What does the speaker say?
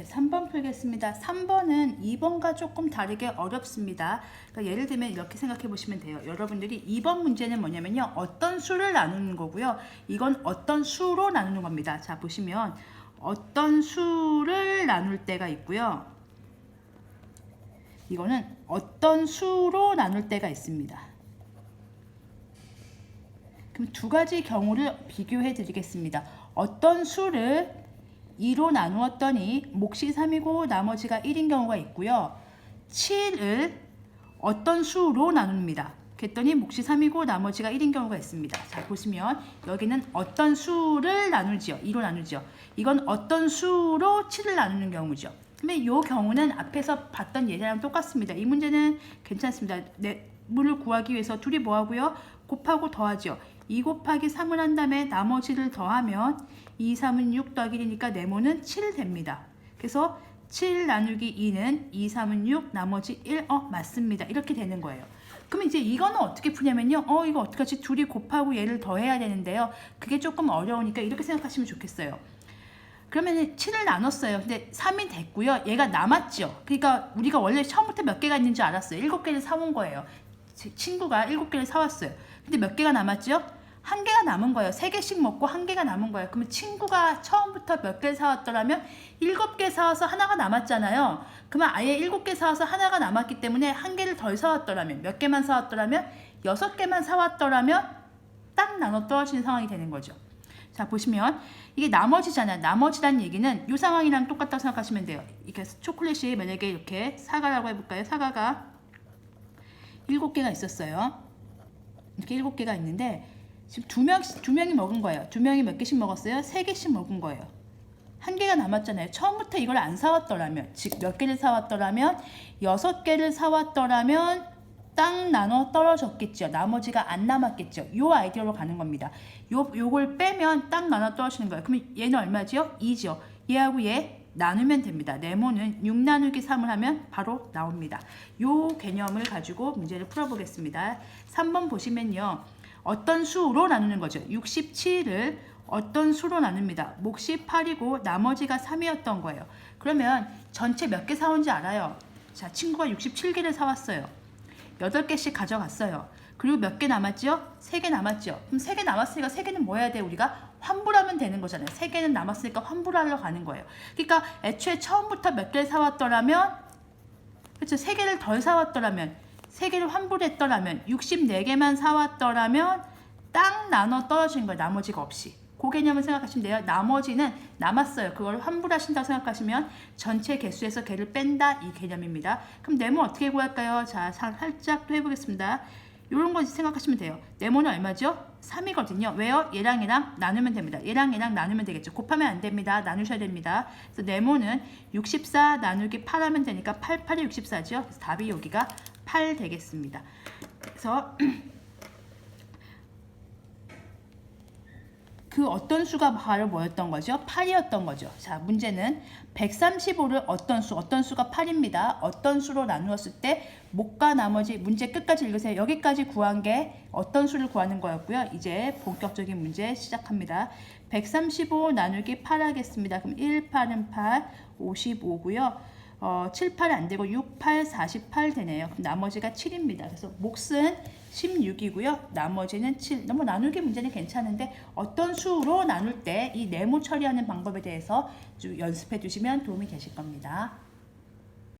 3번 풀겠습니다. 3번은 2번과 조금 다르게 어렵습니다. 그러니까 예를 들면 이렇게 생각해 보시면 돼요. 여러분들이 2번 문제는 뭐냐면요. 어떤 수를 나누는 거고요. 이건 어떤 수로 나누는 겁니다. 자, 보시면 어떤 수를 나눌 때가 있고요. 이거는 어떤 수로 나눌 때가 있습니다. 그럼 두 가지 경우를 비교해 드리겠습니다. 어떤 수를 2로 나누었더니 몫이 3이고 나머지가 1인 경우가 있고요. 7을 어떤 수로 나눕니다. 그랬더니 몫이 3이고 나머지가 1인 경우가 있습니다. 자, 보시면 여기는 어떤 수를 나누지요. 2로 나누죠. 이건 어떤 수로 7을 나누는 경우죠. 근데 이 경우는 앞에서 봤던 예제랑 똑같습니다. 이 문제는 괜찮습니다. 내물을 구하기 위해서 둘이 뭐 하고요? 곱하고 더하죠. 2 곱하기 3을 한 다음에 나머지를 더하면 2, 3은 6 더하기 1이니까 네모는 7 됩니다. 그래서 7 나누기 2는 2, 3은 6, 나머지 1, 맞습니다. 이렇게 되는 거예요. 그럼 이제 이거는 어떻게 푸냐면요. 이거 어떡하지? 둘이 곱하고 얘를 더해야 되는데요. 그게 조금 어려우니까 이렇게 생각하시면 좋겠어요. 그러면 7을 나눴어요. 근데 3이 됐고요. 얘가 남았죠. 그러니까 우리가 원래 처음부터 몇 개가 있는 줄 알았어요. 7개를 사온 거예요. 친구가 7개를 사왔어요. 근데 몇 개가 남았죠? 1개가 남은 거예요. 3개씩 먹고 1개가 남은 거예요. 그러면 친구가 처음부터 몇 개를 사왔더라면 7개 사와서 하나가 남았잖아요. 그러면 아예 7개 사와서 하나가 남았기 때문에 1개를 덜 사왔더라면, 몇 개만 사왔더라면, 6개만 사왔더라면 딱 나눠 떨어지는 상황이 되는 거죠. 자, 보시면 이게 나머지잖아요. 나머지란 얘기는 이 상황이랑 똑같다고 생각하시면 돼요. 이렇게 초콜릿이 만약에 이렇게 사과라고 해볼까요? 사과가 7개가 있었어요. 이렇게 7개가 있는데 지금 두 명이 먹은 거예요. 2명이 몇 개씩 먹었어요? 3개씩 먹은 거예요. 1개가 남았잖아요. 처음부터 이걸 안 사왔더라면, 즉 몇 개를 사왔더라면, 6개를 사왔더라면 딱 나눠 떨어졌겠죠. 나머지가 안 남았겠죠. 요 아이디어로 가는 겁니다. 요걸 빼면 딱 나눠 떨어지는 거예요. 그럼 얘는 얼마지요? 2죠. 얘하고 얘 나누면 됩니다. 네모는 6 나누기 3을 하면 바로 나옵니다. 요 개념을 가지고 문제를 풀어보겠습니다. 3번 보시면요. 어떤 수로 나누는 거죠. 67을 어떤 수로 나눕니다. 몫이 8이고 나머지가 3이었던 거예요. 그러면 전체 몇 개 사온지 알아요. 자, 친구가 67개를 사왔어요. 8개씩 가져갔어요. 그리고 몇 개 남았죠? 3개 남았죠. 그럼 3개 남았으니까 3개는 뭐 해야 돼? 우리가 환불하면 되는 거잖아요. 3개는 남았으니까 환불하러 가는 거예요. 그러니까 애초에 처음부터 몇 개를 사왔더라면, 그렇죠? 3개를 덜 사왔더라면, 3개를 환불했더라면, 64개만 사왔더라면 딱 나눠 떨어지는 거예요. 나머지가 없이. 그 개념을 생각하시면 돼요. 나머지는 남았어요. 그걸 환불하신다고 생각하시면 전체 개수에서 개를 뺀다, 이 개념입니다. 그럼 네모 어떻게 구할까요? 자, 살짝 또 해보겠습니다. 이런 거 생각하시면 돼요. 네모는 얼마죠? 3이거든요. 왜요? 얘랑 얘랑 나누면 됩니다. 얘랑 얘랑 나누면 되겠죠. 곱하면 안 됩니다. 나누셔야 됩니다. 그래서 네모는 64 나누기 8 하면 되니까 8, 8이 64죠. 그래서 답이 여기가 8 되겠습니다. 그래서 그 어떤 수가 바로 뭐였던 거죠? 8이었던 거죠. 자, 문제는 135를 어떤 수가 8입니다. 어떤 수로 나누었을 때 몫과 나머지 문제 끝까지 읽으세요. 여기까지 구한 게 어떤 수를 구하는 거였고요. 이제 본격적인 문제 시작합니다. 135 나누기 8 하겠습니다. 그럼 1, 8은 8, 55고요. 7, 8이 안 되고 6, 8, 48 되네요. 그럼 나머지가 7입니다. 그래서 몫은 16이고요. 나머지는 7. 너무 나누기 문제는 괜찮은데 어떤 수로 나눌 때 이 네모 처리하는 방법에 대해서 좀 연습해 두시면 도움이 되실 겁니다.